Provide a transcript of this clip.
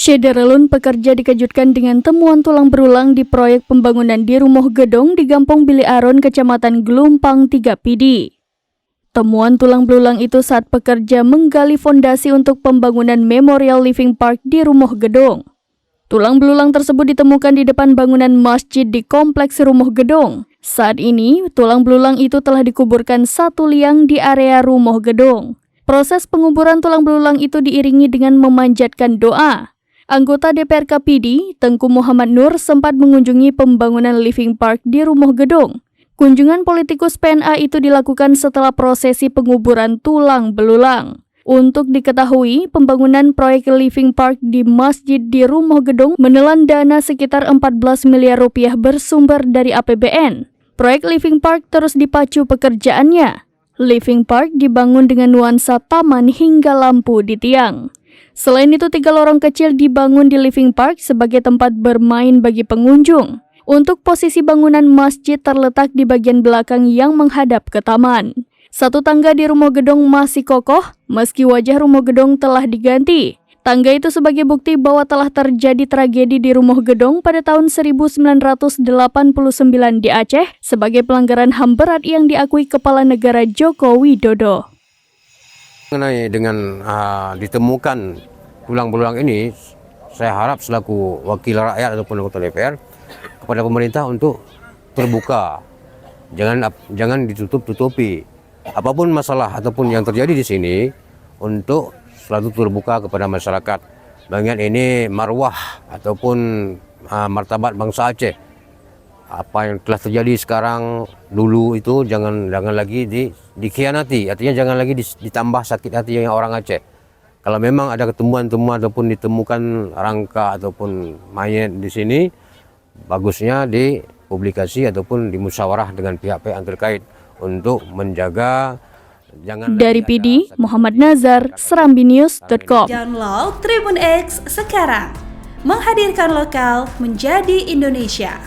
Syederalun pekerja dikejutkan dengan temuan tulang berulang di proyek pembangunan di rumah gedung di Gampong Bili Aron, Kecamatan Gelumpang 3 PD. Temuan tulang berulang itu saat pekerja menggali fondasi untuk pembangunan Memorial Living Park di rumah gedung. Tulang belulang tersebut ditemukan di depan bangunan masjid di kompleks rumah gedung. Saat ini, tulang belulang itu telah dikuburkan satu liang di area rumah gedung. Proses penguburan tulang belulang itu diiringi dengan memanjatkan doa. Anggota DPRK PD, Tengku Muhammad Nur, sempat mengunjungi pembangunan Living Park di rumah gedung. Kunjungan politikus PNA itu dilakukan setelah prosesi penguburan tulang belulang. Untuk diketahui, pembangunan proyek Living Park di masjid di rumah gedung menelan dana sekitar 14 miliar rupiah bersumber dari APBN. Proyek Living Park terus dipacu pekerjaannya. Living Park dibangun dengan nuansa taman hingga lampu di tiang. Selain itu, 3 lorong kecil dibangun di Living Park sebagai tempat bermain bagi pengunjung. Untuk posisi bangunan masjid terletak di bagian belakang yang menghadap ke taman. Satu tangga di rumah gedung masih kokoh, meski wajah rumah gedung telah diganti. Tangga itu sebagai bukti bahwa telah terjadi tragedi di rumah gedung pada tahun 1989 di Aceh sebagai pelanggaran HAM berat yang diakui Kepala Negara Joko Widodo. Mengenai dengan ditemukan tulang belulang ini, saya harap selaku wakil rakyat ataupun anggota DPR kepada pemerintah untuk terbuka, jangan ditutup-tutupi. Apapun masalah ataupun yang terjadi di sini, untuk selalu terbuka kepada masyarakat. Mengingat ini marwah ataupun martabat bangsa Aceh. Apa yang telah terjadi sekarang dulu itu jangan lagi dikhianati, artinya jangan lagi ditambah sakit hati orang Aceh. Kalau memang ada temuan ataupun ditemukan rangka ataupun mayat di sini, bagusnya dipublikasi ataupun dimusyawarah dengan pihak-pihak yang terkait untuk menjaga. Dari PD, Muhammad Nazar, serambinews.com. Download Tribun X sekarang, menghadirkan lokal menjadi Indonesia.